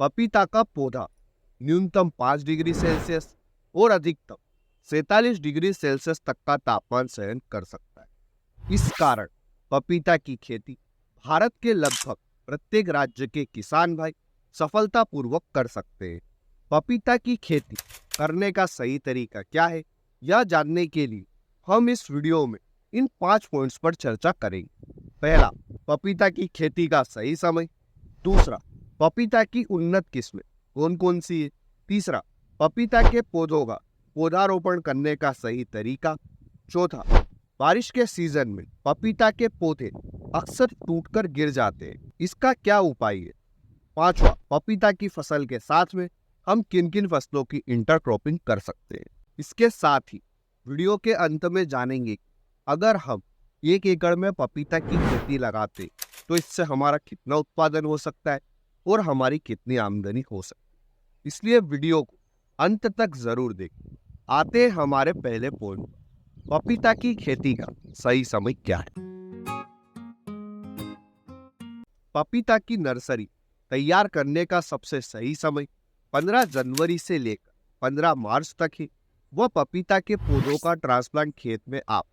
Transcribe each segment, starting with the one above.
पपीता का पौधा न्यूनतम 5 डिग्री सेल्सियस और अधिकतम 47 डिग्री सेल्सियस तक का तापमान सहन कर सकता है। इस कारण पपीता की खेती भारत के लगभग प्रत्येक राज्य के किसान भाई सफलतापूर्वक कर सकते हैं। पपीता की खेती करने का सही तरीका क्या है, यह जानने के लिए हम इस वीडियो में इन 5 पॉइंट्स पर चर्चा करेंगे। पहला, पपीता की खेती का सही समय। दूसरा, पपीता की उन्नत किस्में कौन कौन सी है। तीसरा, पपीता के पौधों का पौधारोपण करने का सही तरीका। चौथा, बारिश के सीजन में पपीता के पौधे अक्सर टूटकर गिर जाते हैं, इसका क्या उपाय है। पांचवा, पपीता की फसल के साथ में हम किन किन फसलों की इंटरक्रॉपिंग कर सकते हैं। इसके साथ ही वीडियो के अंत में जानेंगे कि अगर हम 1 एकड़ में पपीता की खेती लगाते तो इससे हमारा कितना उत्पादन हो सकता है और हमारी कितनी आमदनी हो सकती है। इसलिए वीडियो को अंत तक जरूर देखें। आते हैं हमारे पहले पॉइंट पर, पपीता की खेती का सही समय क्या है। पपीता की नर्सरी तैयार करने का सबसे सही समय 15 जनवरी से लेकर 15 मार्च तक है। वह पपीता के पौधों का ट्रांसप्लांट खेत में आप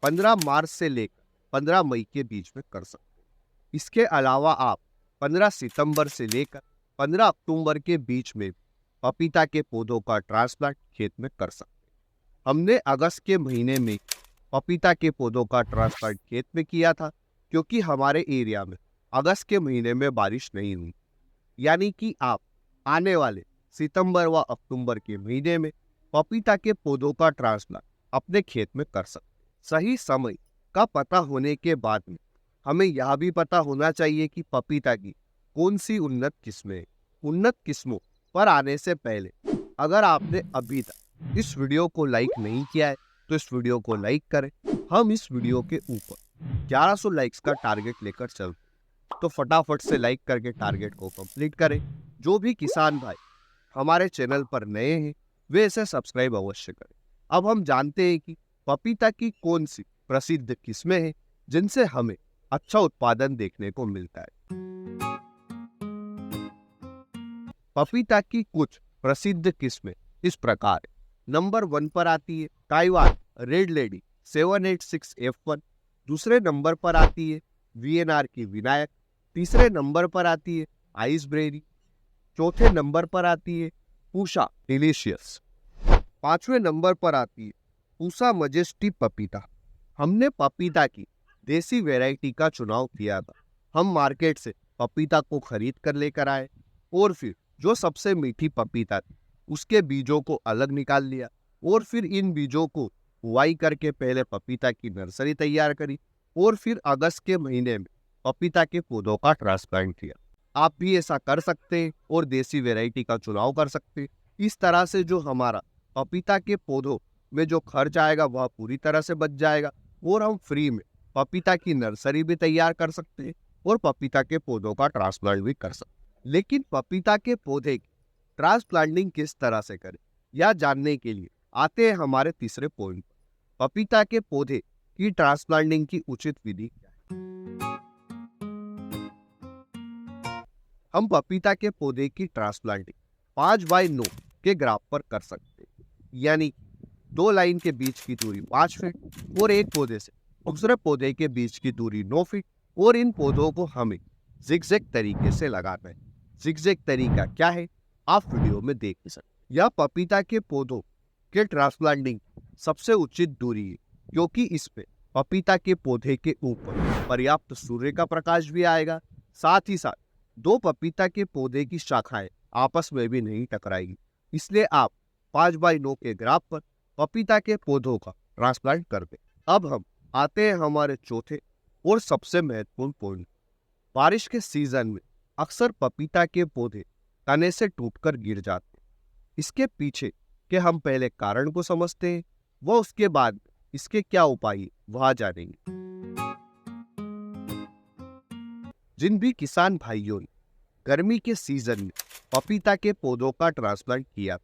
15 मार्च से लेकर 15 मई के बीच में कर सकते हैं। इसके अलावा आप 15 सितंबर से लेकर 15 अक्टूबर के बीच में पपीता के पौधों का ट्रांसप्लांट खेत में कर सकते हैं। हमने अगस्त के महीने में पपीता के पौधों का ट्रांसप्लांट खेत में किया था, क्योंकि हमारे एरिया में अगस्त के महीने में बारिश नहीं हुई। यानी कि आप आने वाले सितंबर व अक्टूबर के महीने में पपीता के पौधों का ट्रांसप्लांट अपने खेत में कर सकते हैं। सही समय का पता होने के बाद में हमें यह भी पता होना चाहिए कि पपीता की कौन सी उन्नत किस्में हैं। उन्नत किस्मों पर आने से पहले अगर आपने अभी तक इस वीडियो को लाइक नहीं किया है तो इस वीडियो को लाइक करें। हम इस वीडियो के ऊपर 1100 लाइक्स का टारगेट लेकर चलते हैं, तो फटाफट से लाइक करके टारगेट को कंप्लीट करें। जो भी किसान भाई हमारे चैनल पर नए हैं वे इसे सब्सक्राइब अवश्य करें। अब हम जानते हैं कि पपीता की कौन सी प्रसिद्ध किस्में हैं जिनसे हमें अच्छा उत्पादन देखने को मिलता है। पपीता की कुछ प्रसिद्ध किस्में इस प्रकार है। नंबर 1 पर आती है ताइवान रेड लेडी 786F1। दूसरे नंबर पर आती है वीएनआर की विनायक। तीसरे नंबर पर आती है आइसब्रेरी। चौथे नंबर पर आती है पूषा डिलीशियस। 5वें नंबर पर आती है पूषा मजेस्टी पपीता। हमने पपीता की देसी वैरायटी का चुनाव किया था। हम मार्केट से पपीता को खरीद कर लेकर आए और फिर जो सबसे मीठी पपीता थी उसके बीजों को अलग निकाल लिया और फिर इन बीजों को बुआई करके पहले पपीता की नर्सरी तैयार करी और फिर अगस्त के महीने में पपीता के पौधों का ट्रांसप्लांट किया। आप भी ऐसा कर सकते हैं और देसी वैरायटी का चुनाव कर सकते हैं। इस तरह से जो हमारा पपीता के पौधों में जो खर्च आएगा वह पूरी तरह से बच जाएगा और हम फ्री में पपीता की नर्सरी भी तैयार कर सकते हैं और पपीता के पौधों का ट्रांसप्लांट भी कर सकते हैं। लेकिन पपीता के पौधे की ट्रांसप्लांटिंग किस तरह से करें यह जानने के लिए आते हैं हमारे तीसरे पॉइंट पर, पपीता के पौधे की ट्रांसप्लांटिंग की उचित विधि क्या है। हम पपीता के पौधे की ट्रांसप्लांटिंग 5x9 के ग्राफ पर कर सकते हैं। यानी 2 लाइन के बीच की दूरी 5 फीट और एक पौधे से दूसरे पौधे के बीच की दूरी 9 फीट और इन पौधों को हमें जिगजैग तरीके से लगाना है। जिगजैग तरीका क्या है आप वीडियो में देख सकते। यह पपीता के पौधों के ट्रांसप्लांटिंग सबसे उचित दूरी है, क्योंकि इसमें पपीता के पौधे के ऊपर पर्याप्त सूर्य का प्रकाश भी आएगा। साथ ही साथ 2 पपीता के पौधे की शाखाएं आपस में भी नहीं टकराएगी। इसलिए आप 5x9 के ग्राफ पर पपीता के पौधों का ट्रांसप्लांट कर दें। अब हम आते हैं हमारे चौथे और सबसे महत्वपूर्ण पॉइंट। बारिश के सीजन में अक्सर पपीता के पौधे तने से टूटकर गिर जाते हैं। इसके पीछे के हम पहले कारण को समझते हैं, वह उसके बाद इसके क्या उपाय है वह जानेंगे। जिन भी किसान भाइयों ने गर्मी के सीजन में पपीता के पौधों का ट्रांसप्लांट किया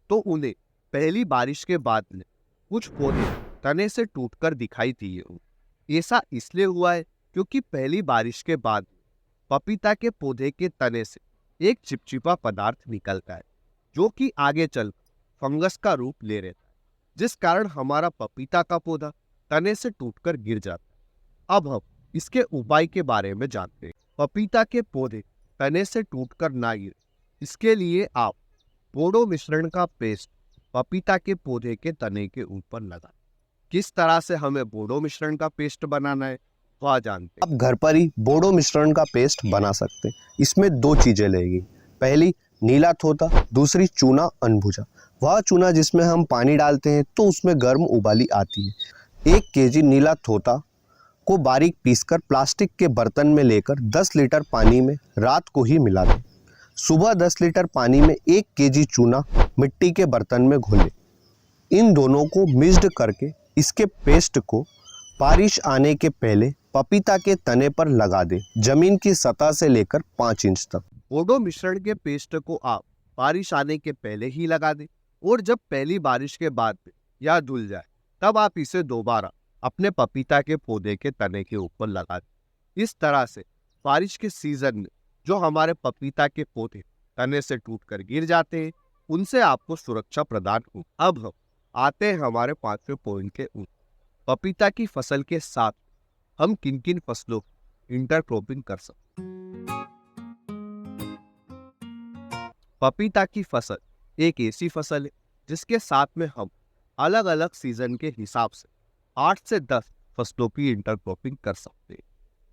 तो उन्हें पहली बारिश के बाद में कुछ पौधे तने से टूटकर दिखाई दिए। ऐसा इसलिए हुआ है क्योंकि पहली बारिश के बाद पपीता के पौधे के तने से एक चिपचिपा पदार्थ निकलता है जो कि आगे चल फंगस का रूप ले लेता है, जिस कारण हमारा पपीता का पौधा तने से टूटकर गिर जाता है। अब हम इसके उपाय के बारे में जानते हैं। पपीता के पौधे तने से टूटकर ना गिरे, इसके लिए आप बोड़ो मिश्रण का पेस्ट पपीता के पौधे के तने के ऊपर लगा। किस तरह से हमें बोड़ो मिश्रण का पेस्ट बनाना है वह जानते हैं। आप घर पर ही बोड़ो मिश्रण का पेस्ट बना सकते हैं। इसमें 2 चीजें लगेगी। पहली नीला थोथा, दूसरी चूना अनभुजा। वह चूना जिसमें हम पानी डालते हैं तो उसमें गर्म उबाली आती है। 1 केजी नीला थोथा को बारीक पीसकर प्लास्टिक के बर्तन में लेकर 10 लीटर पानी में रात को ही मिला दें। सुबह 10 लीटर पानी में 1 केजी चूना मिट्टी के बर्तन में घोलें। इन दोनों को मिक्स्ड करके इसके पेस्ट को बारिश आने के पहले पपीता के तने पर लगा दें, जमीन की सतह से लेकर 5 इंच तक। बोड़ो मिश्रण के पेस्ट को आप बारिश आने के पहले ही लगा दें और जब पहली बारिश के बाद यह धुल जाए तब आप इसे दोबारा अपने पपीता के पौधे के तने के ऊपर लगा दें। इस तरह से बारिश के सीजन में जो हमारे पपीता के पौधे तने से टूटकर गिर जाते हैं उनसे आपको सुरक्षा प्रदान हो। अब हम आते हैं हमारे 5वें पॉइंट के ऊपर। पपीता की फसल के साथ हम किन किन फसलों की इंटरक्रॉपिंग कर सकते हैं। पपीता की फसल एक ऐसी फसल है जिसके साथ में हम अलग अलग सीजन के हिसाब से 8 से 10 फसलों की इंटरक्रॉपिंग कर सकते हैं।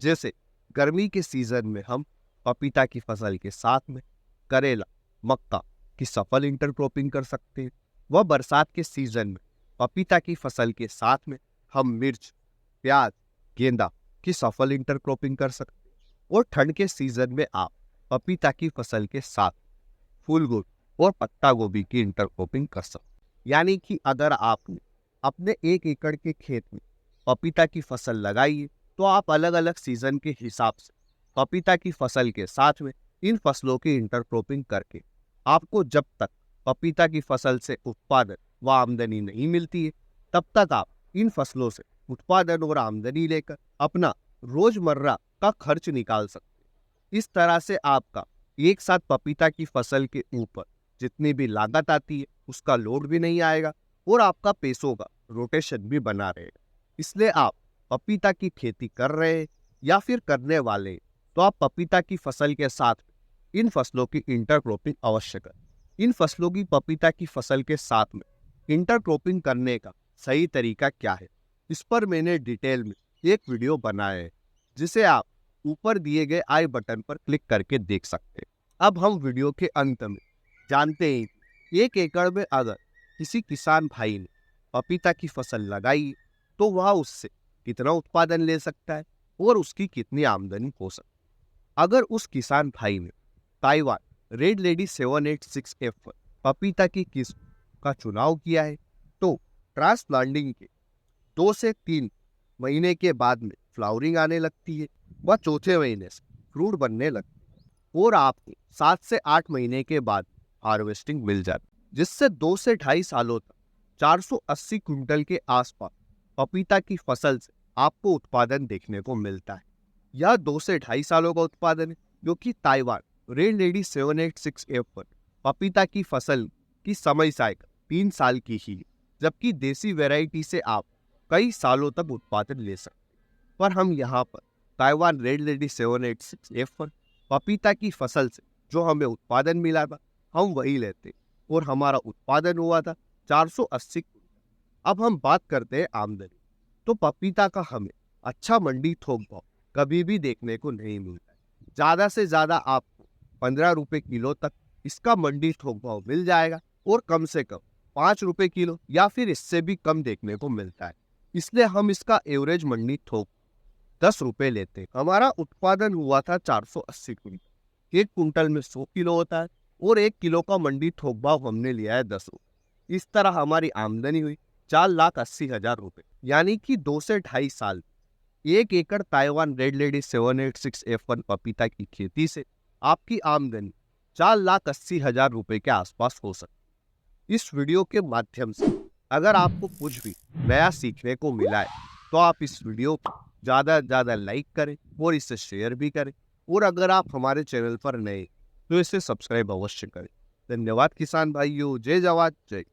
जैसे गर्मी के सीजन में हम पपीता की फसल के साथ में करेला, मक्का की सफल इंटरक्रॉपिंग कर सकते हैं। वह बरसात के सीजन में पपीता की फसल के साथ में हम मिर्च, प्याज, गेंदा की सफल इंटरक्रॉपिंग कर सकते हैं। और ठंड के सीजन में आप पपीता की फसल के साथ फूल गोभी और पत्ता गोभी की इंटरक्रॉपिंग कर सकते हैं। यानी कि अगर आपने अपने 1 एकड़ के खेत में पपीता की फसल लगाई है तो आप अलग अलग सीजन के हिसाब से पपीता की फसल के साथ में इन फसलों की इंटरक्रॉपिंग करके आपको जब तक पपीता की फसल से उत्पादन व आमदनी नहीं मिलती है तब तक आप इन फसलों से उत्पादन और आमदनी लेकर अपना रोजमर्रा का खर्च निकाल सकते हैं। इस तरह से आपका एक साथ पपीता की फसल के ऊपर जितनी भी लागत आती है उसका लोड भी नहीं आएगा और आपका पैसों का रोटेशन भी बना रहेगा। इसलिए आप पपीता की खेती कर रहे हैं या फिर करने वाले हैं तो आप पपीता की फसल के साथ इन फसलों की इंटरक्रॉपिंग अवश्य करें। इन फसलों की पपीता की फसल के साथ में इंटरक्रॉपिंग करने का सही तरीका क्या है, इस पर मैंने डिटेल में एक वीडियो बनाया है जिसे आप ऊपर दिए गए आई बटन पर क्लिक करके देख सकते हैं। अब हम वीडियो के अंत में जानते हैं कि 1 एकड़ में अगर किसी किसान भाई ने पपीता की फसल लगाई तो वह उससे कितना उत्पादन ले सकता है और उसकी कितनी आमदनी हो सकती है। अगर उस किसान भाई ने ताइवान रेड लेडी 786F1 पपीता की किस्म का चुनाव किया है तो ट्रांसप्लांटिंग के 2 से 3 महीने के बाद में फ्लावरिंग आने लगती है, वह चौथे महीने से फ्रूट बनने लगती है और आपको 7 से 8 महीने के बाद हार्वेस्टिंग मिल जाती है, जिससे 2 से 2.5 सालों तक 480 क्विंटल के आसपास पपीता की फसल से आपको उत्पादन देखने को मिलता है। यह 2 से 2.5 सालों का उत्पादन है जो कि ताइवान रेड लेडी 786F1 पपीता की फसल की समय साइकिल 3 साल की ही है, जबकि देसी वैरायटी से आप कई सालों तक उत्पादन ले सकते हैं। पर हम यहाँ पर ताइवान रेड लेडी 786F1 पपीता की फसल से जो हमें उत्पादन मिला था हम वही लेते और हमारा उत्पादन हुआ था 480 क्विंटल। अब हम बात करते हैं आमदनी। तो पपीता का हमें अच्छा मंडी थोक भाव कभी भी देखने को नहीं मिलता है। ज़्यादा से ज़्यादा आपको 15 रुपये किलो तक इसका मंडी थोक भाव मिल जाएगा और कम से कम 5 रुपये किलो या फिर इससे भी कम देखने को मिलता है। इसलिए हम इसका एवरेज मंडी थोक 10 रुपये लेते हैं। हमारा उत्पादन हुआ था 480 क्विंटल। 1 कुंटल में 100 किलो होता है और 1 किलो का मंडी थोक भाव हमने लिया है 10 रुपये। इस तरह हमारी आमदनी हुई 4,80,000 रुपये। यानी कि 2 से 2.5 साल 1 एकड़ ताइवान रेड लेडी 786F1 पपीता की खेती से आपकी आमदनी 4,80,000 रुपये के आसपास हो सकती है। इस वीडियो के माध्यम से अगर आपको कुछ भी नया सीखने को मिला है तो आप इस वीडियो को ज़्यादा से ज़्यादा लाइक करें और इसे शेयर भी करें। और अगर आप हमारे चैनल पर नए तो इसे सब्सक्राइब अवश्य करें। धन्यवाद किसान भाइयों। जय जवान जय किसान।